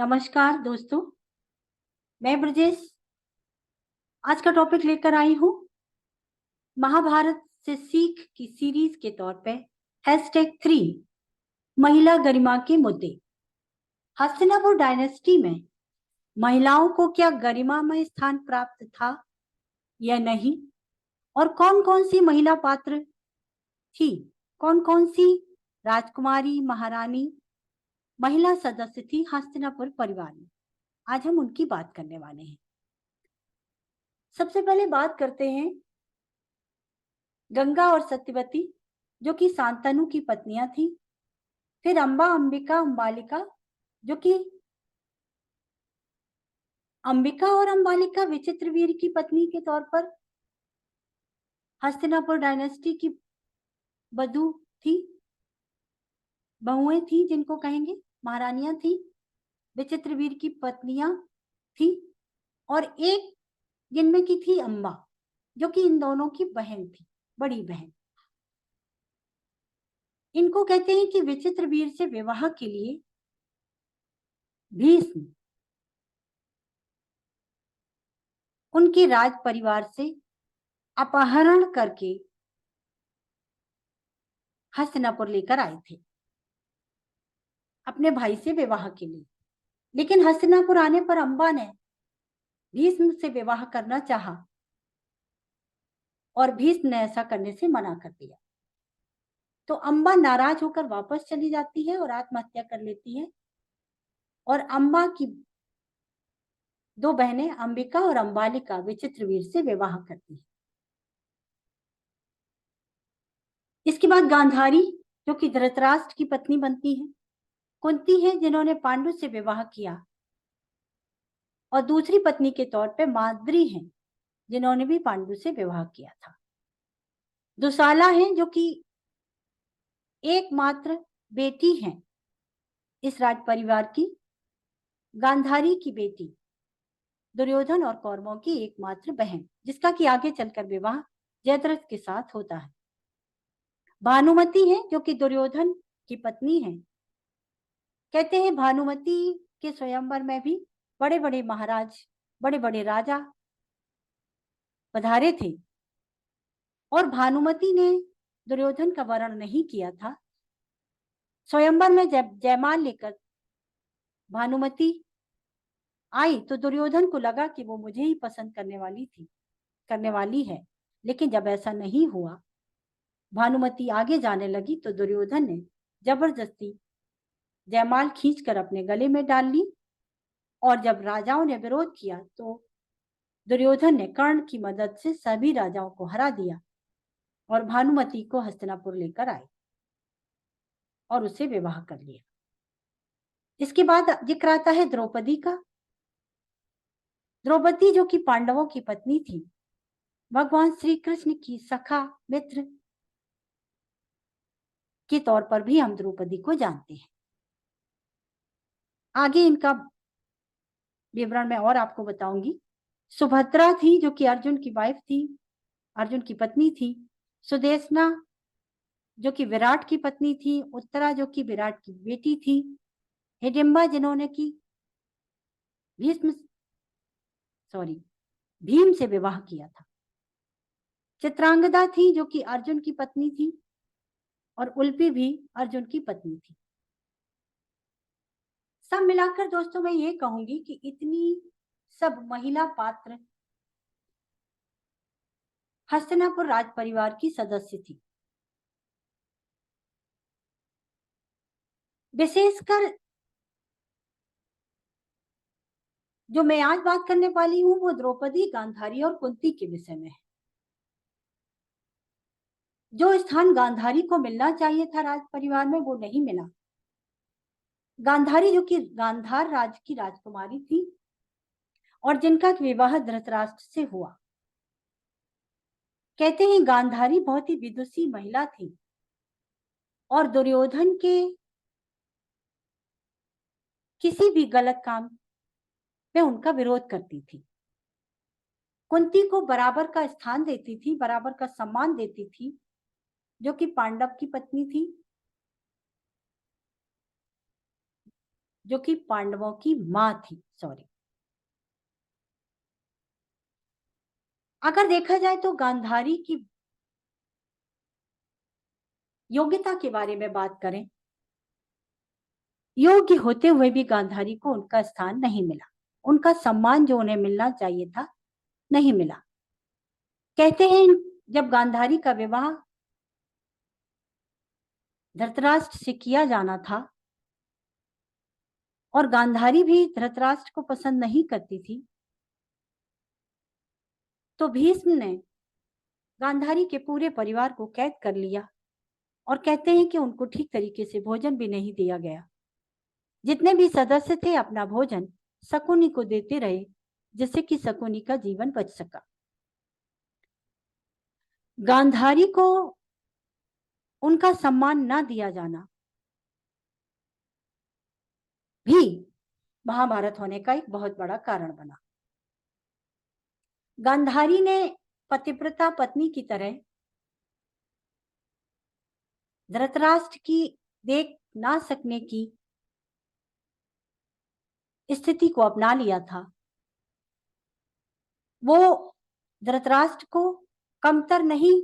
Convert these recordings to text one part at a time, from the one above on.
नमस्कार दोस्तों, मैं ब्रजेश आज का टॉपिक लेकर आई हूँ महाभारत से सीख की सीरीज के तौर पे #3 महिला गरिमा के मुद्दे। हस्तिनापुर डायनेस्टी में महिलाओं को क्या गरिमामय स्थान प्राप्त था या नहीं, और कौन कौन सी महिला पात्र थी, कौन कौन सी राजकुमारी, महारानी, महिला सदस्य थी हस्तिनापुर परिवार में। आज हम उनकी बात करने वाले हैं। सबसे पहले बात करते हैं गंगा और सत्यवती, जो कि शांतनु की पत्नियां थी। फिर अंबा, अंबिका, अंबालिका, जो कि अंबिका और अंबालिका विचित्रवीर की पत्नी के तौर पर हस्तिनापुर डायनेस्टी की बधू थी, बहुएं थी, जिनको कहेंगे महारानियां थी, विचित्रवीर की पत्नियां थी। और एक जिनमें की थी अंबा, जो कि इन दोनों की बहन थी, बड़ी बहन। इनको कहते हैं कि विचित्रवीर से विवाह के लिए भीष्म उनके राज परिवार से अपहरण करके हस्तिनापुर लेकर आए थे अपने भाई से विवाह के लिए। लेकिन हस्तिनापुर आने पर अंबा ने भीष्म से विवाह करना चाहा और भीष्म ने ऐसा करने से मना कर दिया। तो अंबा नाराज होकर वापस चली जाती है और आत्महत्या कर लेती है। और अंबा की दो बहनें अंबिका और अंबालिका विचित्रवीर से विवाह करती है। इसके बाद गांधारी, जो कि धृतराष्ट्र की पत्नी बनती है, कुंती है जिन्होंने पांडु से विवाह किया, और दूसरी पत्नी के तौर पे माद्री हैं जिन्होंने भी पांडु से विवाह किया था। दुशाला हैं, जो कि एकमात्र बेटी हैं इस राज परिवार की। गांधारी की बेटी दुर्योधन और कौरवों की एकमात्र बहन, जिसका कि आगे चलकर विवाह जयद्रथ के साथ होता है। भानुमति है, जो कि दुर्योधन की पत्नी है। कहते हैं भानुमति के स्वयंवर में भी बड़े बड़े महाराज, बड़े बड़े राजा पधारे थे, और भानुमति ने दुर्योधन का वरण नहीं किया था। स्वयंवर में जब जयमाल लेकर भानुमति आई तो दुर्योधन को लगा कि वो मुझे ही पसंद करने वाली है। लेकिन जब ऐसा नहीं हुआ, भानुमति आगे जाने लगी, तो दुर्योधन ने जबरदस्ती जयमाल खींचकर अपने गले में डाल ली। और जब राजाओं ने विरोध किया तो दुर्योधन ने कर्ण की मदद से सभी राजाओं को हरा दिया और भानुमति को हस्तिनापुर लेकर आए और उससे विवाह कर लिया। इसके बाद जिक्र आता है द्रौपदी का। द्रौपदी, जो कि पांडवों की पत्नी थी, भगवान श्री कृष्ण की सखा मित्र के तौर पर भी हम द्रौपदी को जानते हैं। आगे इनका विवरण मैं और आपको बताऊंगी। सुभद्रा थी, जो कि अर्जुन की वाइफ थी, अर्जुन की पत्नी थी। सुदेशना, जो कि विराट की पत्नी थी। उत्तरा, जो कि विराट की बेटी थी। हिडिंबा, जिन्होंने की भीम से विवाह किया था। चित्रांगदा थी, जो कि अर्जुन की पत्नी थी, और उल्पी भी अर्जुन की पत्नी थी। सब मिलाकर दोस्तों मैं ये कहूंगी कि इतनी सब महिला पात्र हस्तिनापुर राज परिवार की सदस्य थी। विशेषकर जो मैं आज बात करने वाली हूं वो द्रौपदी, गांधारी और कुंती के विषय में है। जो स्थान गांधारी को मिलना चाहिए था राज परिवार में, वो नहीं मिला। गांधारी, जो कि गांधार राज की राजकुमारी थी और जिनका विवाह धृतराष्ट्र से हुआ। कहते हैं गांधारी बहुत ही विदुषी महिला थी और दुर्योधन के किसी भी गलत काम में उनका विरोध करती थी। कुंती को बराबर का स्थान देती थी, बराबर का सम्मान देती थी, जो कि पांडव की पत्नी थी। जो कि पांडवों की मां थी। सॉरी, अगर देखा जाए तो गांधारी की योग्यता के बारे में बात करें, योग्य होते हुए भी गांधारी को उनका स्थान नहीं मिला, उनका सम्मान जो उन्हें मिलना चाहिए था नहीं मिला। कहते हैं जब गांधारी का विवाह धृतराष्ट्र से किया जाना था और गांधारी भी धृतराष्ट्र को पसंद नहीं करती थी, तो भीष्म ने गांधारी के पूरे परिवार को कैद कर लिया और कहते हैं कि उनको ठीक तरीके से भोजन भी नहीं दिया गया। जितने भी सदस्य थे अपना भोजन शकुनी को देते रहे, जिससे कि शकुनी का जीवन बच सका। गांधारी को उनका सम्मान न दिया जाना भी महाभारत होने का एक बहुत बड़ा कारण बना। गांधारी ने पतिव्रता पत्नी की तरह धृतराष्ट्र की देख ना सकने की स्थिति को अपना लिया था। वो धृतराष्ट्र को कमतर नहीं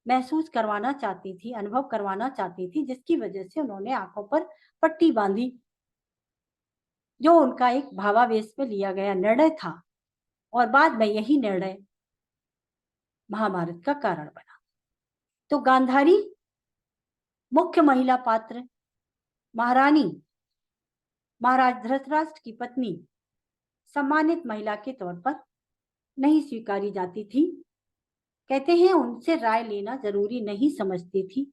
महसूस करवाना चाहती थी, अनुभव करवाना चाहती थी, जिसकी वजह से उन्होंने आंखों पर पट्टी बांधी, जो उनका एक भावावेश में लिया गया निर्णय था और बाद में यही निर्णय महाभारत का कारण बना। तो गांधारी मुख्य महिला पात्र महारानी, महाराज धृतराष्ट्र की पत्नी, सम्मानित महिला के तौर पर नहीं स्वीकारी जाती थी। कहते हैं उनसे राय लेना जरूरी नहीं समझती थी,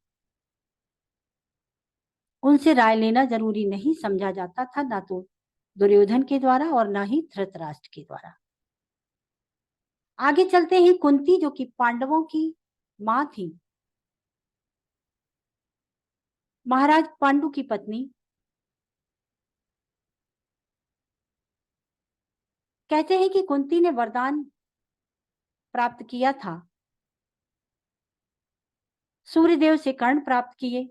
उनसे राय लेना जरूरी नहीं समझा जाता था, ना तो दुर्योधन के द्वारा और ना ही धृतराष्ट्र के द्वारा। आगे चलते हैं, कुंती जो कि पांडवों की मां थी, महाराज पांडु की पत्नी, कहते हैं कि कुंती ने वरदान प्राप्त किया था, सूर्यदेव से कर्ण प्राप्त किए,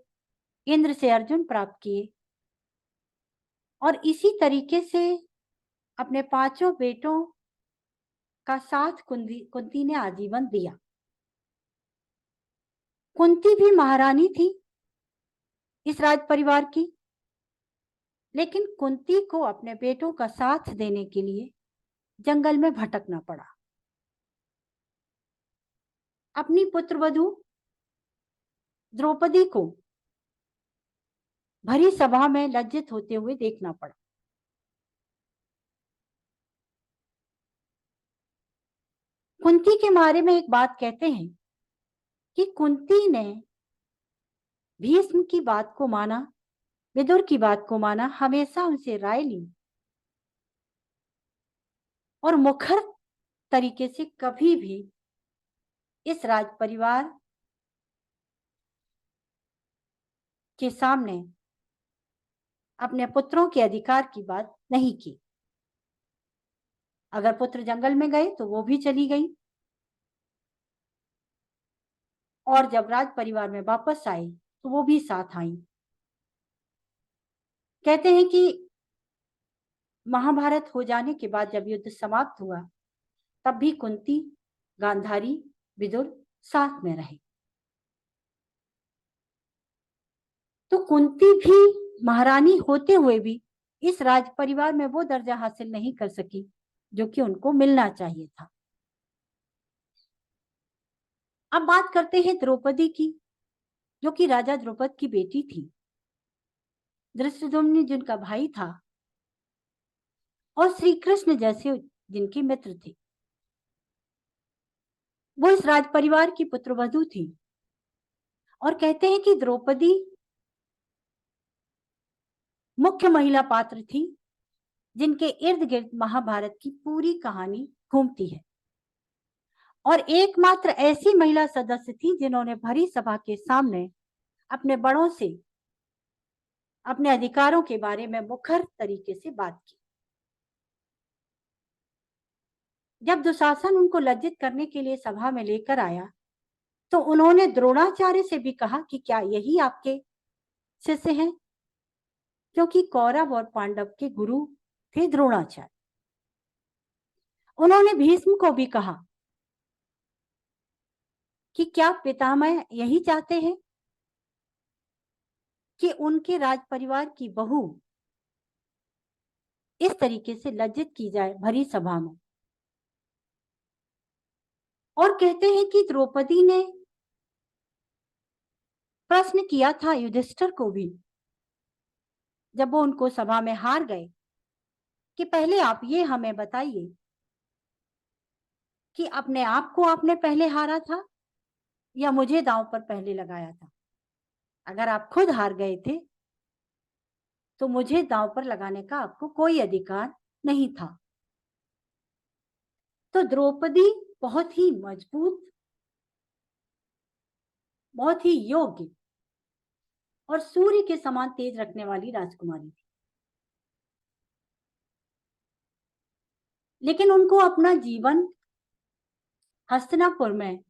इंद्र से अर्जुन प्राप्त किए और इसी तरीके से अपने पांचों बेटों का साथ कुंती ने आजीवन दिया। कुंती भी महारानी थी इस राज परिवार की, लेकिन कुंती को अपने बेटों का साथ देने के लिए जंगल में भटकना पड़ा। अपनी पुत्रवधू द्रौपदी को भरी सभा में लज्जित होते हुए देखना पड़ा। कुंती के बारे में एक बात कहते हैं कि कुंती ने भीष्म की बात को माना, विदुर की बात को माना, हमेशा उनसे राय ली और मुखर तरीके से कभी भी इस राज परिवार के सामने अपने पुत्रों के अधिकार की बात नहीं की। अगर पुत्र जंगल में गए तो वो भी चली गई और जब राज परिवार में वापस आई तो वो भी साथ आई। कहते हैं कि महाभारत हो जाने के बाद जब युद्ध समाप्त हुआ तब भी कुंती, गांधारी, विदुर साथ में रहे। तो कुंती भी महारानी होते हुए भी इस राज परिवार में वो दर्जा हासिल नहीं कर सकी जो कि उनको मिलना चाहिए था। अब बात करते हैं द्रौपदी की, जो कि राजा द्रुपद की बेटी थी, धृष्टद्युम्न जिनका भाई था और श्री कृष्ण जैसे जिनके मित्र थे। वो इस राज परिवार की पुत्रवधू थी और कहते हैं कि द्रौपदी मुख्य महिला पात्र थी जिनके इर्द गिर्द महाभारत की पूरी कहानी घूमती है और एकमात्र ऐसी महिला सदस्य थी जिन्होंने भरी सभा के सामने अपने बड़ों से अपने अधिकारों के बारे में मुखर तरीके से बात की। जब दुशासन उनको लज्जित करने के लिए सभा में लेकर आया तो उन्होंने द्रोणाचार्य से भी कहा कि क्या यही आपके शिष्य हैं। क्योंकि कौरव और पांडव के गुरु थे द्रोणाचार्य। उन्होंने भीष्म को भी कहा कि क्या पितामह यही चाहते हैं कि उनके राज परिवार की बहू इस तरीके से लज्जित की जाए भरी सभा में। और कहते हैं कि द्रौपदी ने प्रश्न किया था युधिष्ठिर को भी, जब वो उनको सभा में हार गए, कि पहले आप ये हमें बताइए कि अपने आप को आपने पहले हारा था या मुझे दांव पर पहले लगाया था। अगर आप खुद हार गए थे तो मुझे दांव पर लगाने का आपको कोई अधिकार नहीं था। तो द्रौपदी बहुत ही मजबूत, बहुत ही योग्य और सूर्य के समान तेज रखने वाली राजकुमारी थी। लेकिन उनको अपना जीवन हस्तिनापुर में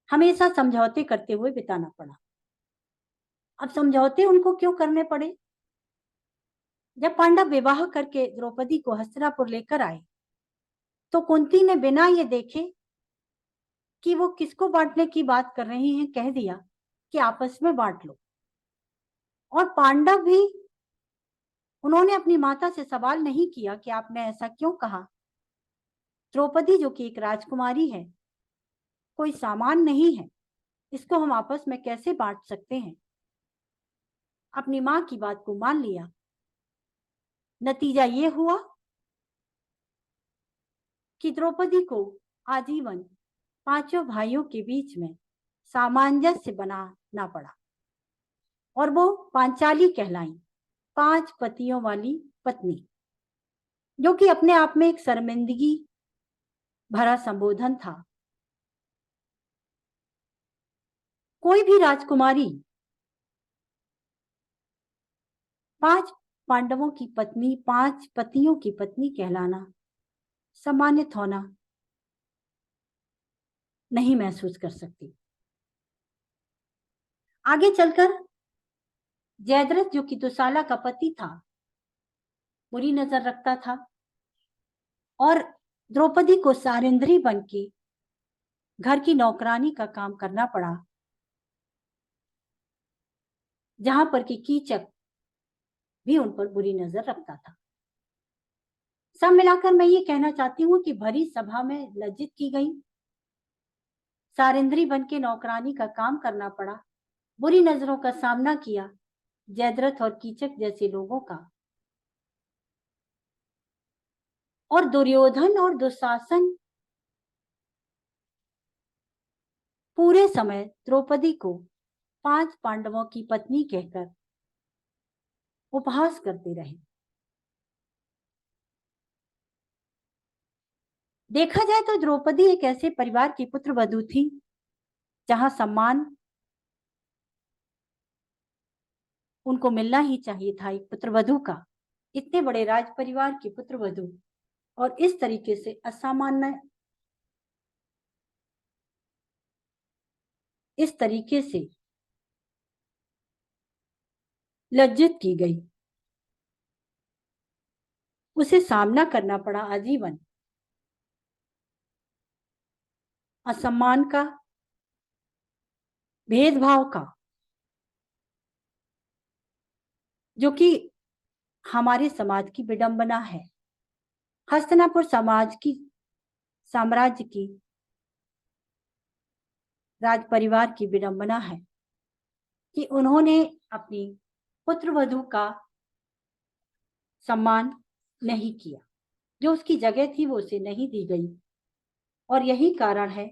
हमेशा समझौते करते हुए बिताना पड़ा। अब समझौते उनको क्यों करने पड़े? जब पांडव विवाह करके द्रौपदी को हस्तिनापुर लेकर आए तो कुंती ने बिना ये देखे कि वो किसको बांटने की बात कर रही हैं, कह दिया कि आपस में बांट लो। और पांडव भी, उन्होंने अपनी माता से सवाल नहीं किया कि आपने ऐसा क्यों कहा। द्रौपदी जो कि एक राजकुमारी है, कोई सामान नहीं है, इसको हम आपस में कैसे बांट सकते हैं। अपनी मां की बात को मान लिया। नतीजा ये हुआ कि द्रौपदी को आजीवन पांचों भाइयों के बीच में सामंजस्य बनाना पड़ा और वो पांचाली कहलाई, 5 पतियों वाली पत्नी, जो कि अपने आप में एक शर्मिंदगी भरा संबोधन था। कोई भी राजकुमारी 5 पांडवों की पत्नी, 5 पतियों की पत्नी कहलाना, सम्मानित होना नहीं महसूस कर सकती। आगे चलकर जयद्रथ, जो कि दुशाला का पति था, बुरी नजर रखता था और द्रौपदी को सारिंद्री बन के घर की नौकरानी का काम करना पड़ा, जहां पर कि कीचक भी उन पर बुरी नजर रखता था। सब मिलाकर मैं ये कहना चाहती हूँ कि भरी सभा में लज्जित की गई, सारिंद्री बन के नौकरानी का काम करना पड़ा, बुरी नजरों का सामना किया जयद्रथ और कीचक जैसे लोगों का। और दुर्योधन और दुशासन पूरे समय द्रौपदी को 5 पांडवों की पत्नी कहकर उपहास करते रहे। देखा जाए तो द्रौपदी एक ऐसे परिवार की पुत्र वधू थी जहां सम्मान उनको मिलना ही चाहिए था, एक पुत्र वधू का। इतने बड़े राज परिवार की पुत्र वधू और इस तरीके से असामान्य, इस तरीके से लज्जित की गई, उसे सामना करना पड़ा आजीवन असम्मान का, भेदभाव का, जो कि हमारे समाज की विडंबना है। हस्तिनापुर समाज की, साम्राज्य की, राज परिवार की विडंबना है कि उन्होंने अपनी पुत्र वधू का सम्मान नहीं किया, जो उसकी जगह थी वो उसे नहीं दी गई। और यही कारण है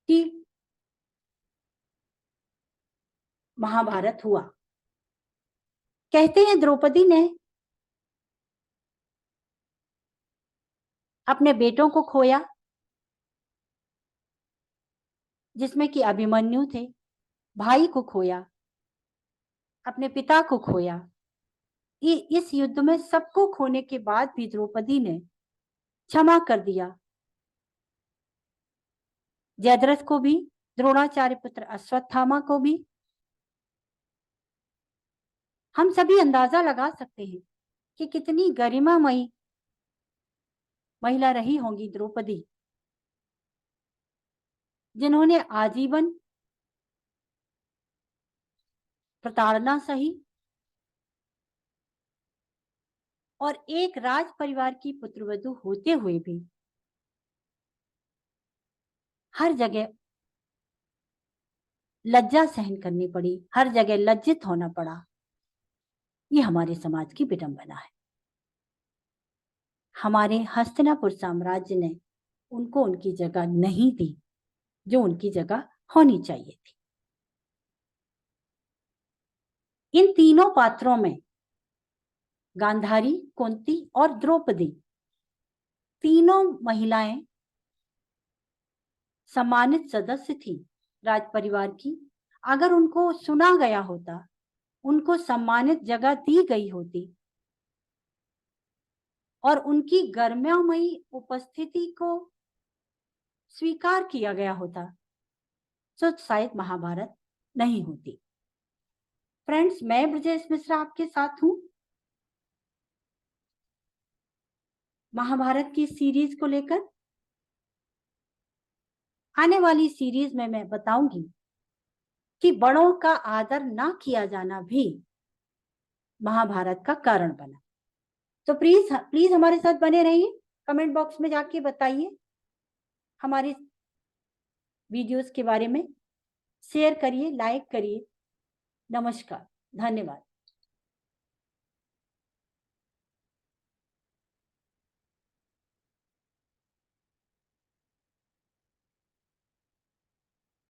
कि महाभारत हुआ। कहते हैं द्रौपदी ने अपने बेटों को खोया, जिसमें कि अभिमन्यु थे, भाई को खोया, अपने पिता को खोया। इस युद्ध में सबको खोने के बाद भी द्रौपदी ने क्षमा कर दिया, जयद्रथ को भी, द्रोणाचार्य पुत्र अश्वत्थामा को भी, हम सभी अंदाजा लगा सकते हैं कि कितनी गरिमामयी महिला रही होंगी द्रौपदी, जिन्होंने आजीवन प्रताड़ना सही और एक राज परिवार की पुत्रवधू होते हुए भी हर जगह लज्जा सहन करनी पड़ी, हर जगह लज्जित होना पड़ा। ये हमारे समाज की विडंबना है। हमारे हस्तिनापुर साम्राज्य ने उनको उनकी जगह नहीं दी जो उनकी जगह होनी चाहिए थी। इन तीनों पात्रों में गांधारी, कुंती और द्रौपदी, तीनों महिलाएं सम्मानित सदस्य थी राज परिवार की। अगर उनको सुना गया होता, उनको सम्मानित जगह दी गई होती और उनकी गर्म्यमयी उपस्थिति को स्वीकार किया गया होता, तो शायद महाभारत नहीं होती। फ्रेंड्स, मैं ब्रजेश मिश्रा आपके साथ हूं महाभारत की सीरीज को लेकर। आने वाली सीरीज में मैं बताऊंगी कि बड़ों का आदर ना किया जाना भी महाभारत का कारण बना। तो प्लीज प्लीज हमारे साथ बने रहिए। कमेंट बॉक्स में जाके बताइए हमारे वीडियोस के बारे में, शेयर करिए, लाइक करिए। नमस्कार, धन्यवाद।